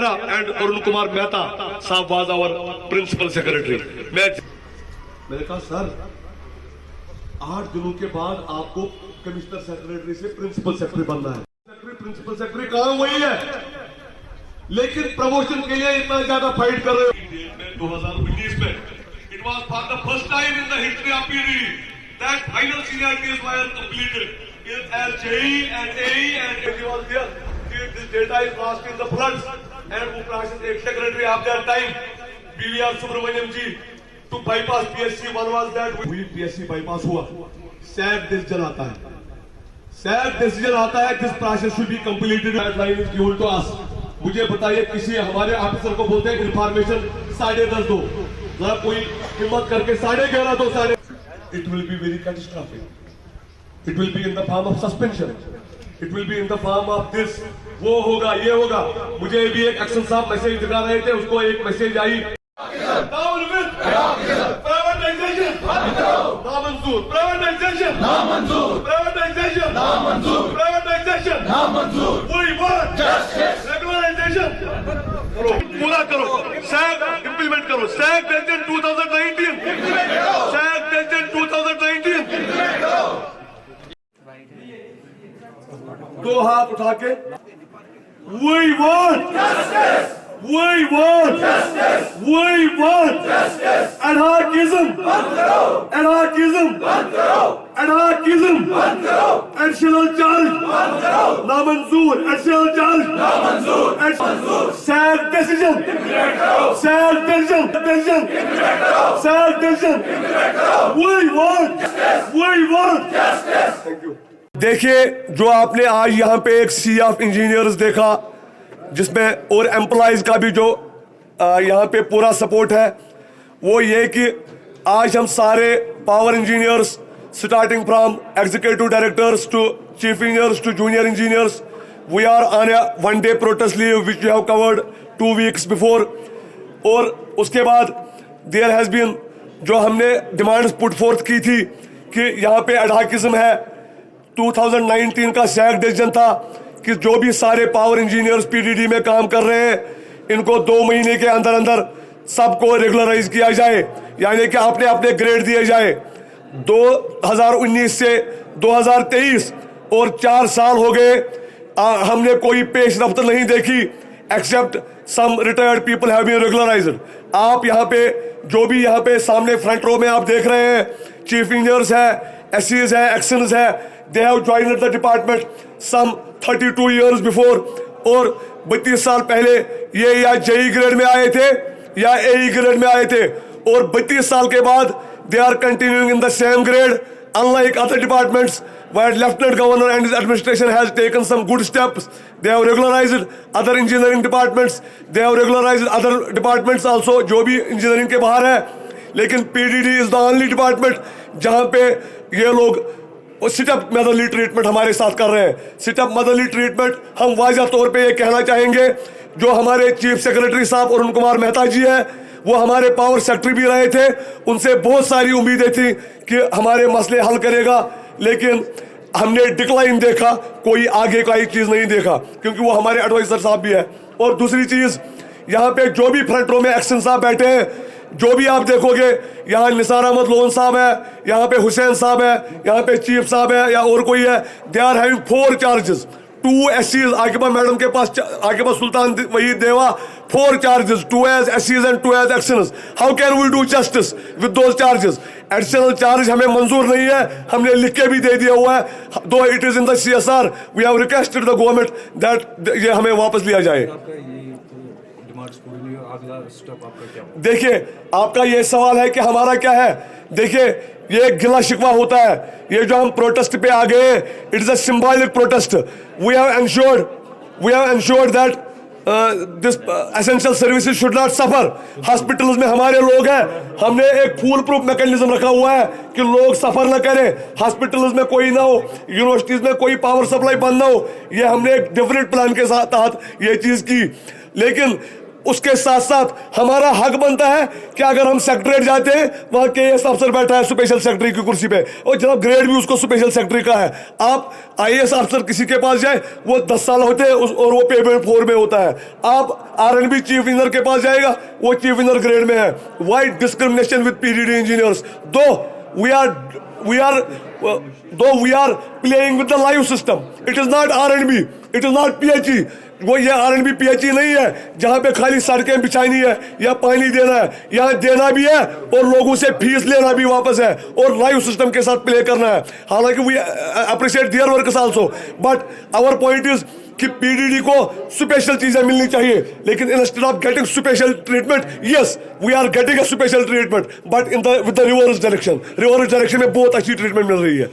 Khera and Arun Kumar Mehta Saab was our principal secretary. मैंने कहा sir 8 दिनों के बाद आपको कमिश्नर सेक्रेटरी से प्रिंसिपल सेक्रेटरी बनना है। प्रिंसिपल सेक्रेटरी कहाँ वही है, लेकिन प्रमोशन के लिए इतना ज्यादा फाइट कर रहे हो। 2019 में it was for the first time in the history of PDD that final seniorities were completed as JE and AE and it was there. This data is lost in the floods and Uprashan secretary of that time BVR Subramaniam ji to bypass PSC one was that we PSC bypass हुआ। sad decision आता है, sad decision आता है, this process should be completed at line is given to us। मुझे बताइए किसी हमारे officer को बोलते हैं इन्फॉर्मेशन 10:30 दो, जरा कोई हिम्मत करके 11:30 दो, साढ़े it will be very catastrophic, it will be in the form of suspension, it will be in the form of this, वो होगा ये होगा। मुझे भी एक एक्शन साहब मैसेज दिखा रहे थे, उसको एक मैसेज आई privatization नामंजूर, privatization नामंजूर, privatization नामंजूर, privatization नामंजूर, we want justice, regularization करो, पूरा करो, SAG implement करो, SAG decision 2019 implement करो, SAG decision 2019 implement करो। दो हाथ उठा के we want justice, we want justice, we want justice, anarchism बंद करो, anarchism बंद करो, anarchism बंद करो, additional charge बंद करो, नामंजूर, additional charge नामंजूर, नामंजूर, SAG decision implement करो, SAG decision implement करो, SAG decision implement करो, we want justice, we want justice। Thank you। देखिए जो आपने आज यहाँ पे एक सी ऑफ इंजीनियर्स देखा, जिसमें और एम्प्लॉइज का भी जो यहाँ पे पूरा सपोर्ट है, वो ये कि आज हम सारे power engineers starting from executive directors to chief engineers to junior engineers, we are on a 1 day protest leave which we have covered 2 weeks before. और उसके बाद देयर हैज़ बीन जो हमने डिमांड्स पुट फोर्थ की थी कि यहाँ पे एडहॉकिज्म है। 2019 का सैग डिसीजन था कि जो भी सारे पावर इंजीनियर्स पीडीडी में काम कर रहे हैं, इनको 2 महीने के अंदर अंदर सबको रेगुलराइज किया जाए, यानी कि अपने अपने ग्रेड दिए जाए। 2019 से 2023 और 4 साल हो गए, हमने कोई पेशरफ्त नहीं देखी, except some retired people have been regularized. आप यहाँ पे जो भी यहाँ पे सामने फ्रंट रो में आप देख रहे हैं, चीफ इंजीनियर्स है, एससीज है, एक्शंस है, they have joined the department some 32 years before. और 32 साल पहले ये या जेई ग्रेड में आए थे या एई ग्रेड में आए थे, और 32 साल के बाद they are continuing in the same grade, unlike other departments where Lieutenant Governor and his administration has taken some good steps. They have regularized other engineering departments, they have regularized other departments also जो भी engineering के बाहर है, लेकिन PDD is the only department जहां पे ये लोग सिटअप मदरली ट्रीटमेंट हमारे साथ कर रहे हैं। सिटअप मदरली ट्रीटमेंट हम वाज़ह तौर पे ये कहना चाहेंगे, जो हमारे चीफ सेक्रेटरी साहब अरुण कुमार मेहता जी हैं, वो हमारे पावर सेक्रेटरी भी रहे थे, उनसे बहुत सारी उम्मीदें थी कि हमारे मसले हल करेगा, लेकिन हमने डिक्लाइन देखा, कोई आगे का ही चीज़ नहीं देखा, क्योंकि वो हमारे एडवाइजर साहब भी है। और दूसरी चीज़, यहाँ पे जो भी फ्रंट रो में एक्शन साहब बैठे हैं, जो भी आप देखोगे, यहाँ निसार अहमद लोन साहब है, यहाँ पे हुसैन साहब है, यहाँ पे चीफ साहब है या और कोई है, they are having 4 charges, 2 SCs, Aqiba madam के पास आकिबा सुल्तान वही देवा 4 charges, 2 as SCs and 2 as actions। How can we do justice with those charges? Additional charge हमें मंजूर नहीं है, हमने लिख के भी दे दिया हुआ है, though it is in the CSR, we have requested the government that ये हमें वापस लिया जाए। देखिए आपका ये सवाल है कि हमारा क्या है, देखिए ये गिला शिकवा होता है, ये जो हम प्रोटेस्ट पे आ गए, it is a symbolic protest. We have ensured that this essential services should not suffer. Hospitals में हमारे लोग हैं, हमने एक फूल प्रूफ मैकेनिज्म रखा हुआ है कि लोग सफर न करें, हॉस्पिटल्स में कोई ना हो, यूनिवर्सिटीज में कोई पावर सप्लाई बंद ना हो, ये हमने एक डिफरेंट प्लान के साथ ये चीज की। लेकिन उसके साथ साथ हमारा हक बनता है कि अगर हम सेक्रेटरीट जाते हैं, वहां केएस अफसर बैठा है स्पेशल सेक्रेटरी की कुर्सी पे, और जनाब ग्रेड भी उसको स्पेशल सेक्रेटरी का है। आप आईएएस अफसर किसी के पास जाए, वो 10 साल होते हैं और वो पेमेंट 4 में होता है। आप आरएनबी चीफ इंजीनियर के पास जाएगा, वो चीफ इंजीनियर ग्रेड में है। Why discrimination with PDD engineers? दो we are playing with the live system. It is not R&B, it is not PHE. वो ये R&B PHE नहीं है जहां पे खाली सड़कें बिछानी है या पानी देना है। यहाँ देना भी है और लोगों से फीस लेना भी वापस है और लाइव सिस्टम के साथ प्ले करना है। हालांकि we appreciate their work also, but our point is कि पीडीडी को स्पेशल चीजें मिलनी चाहिए, लेकिन instead of getting special treatment, yes we are getting a special treatment, but with the reverse direction में बहुत अच्छी ट्रीटमेंट मिल रही है।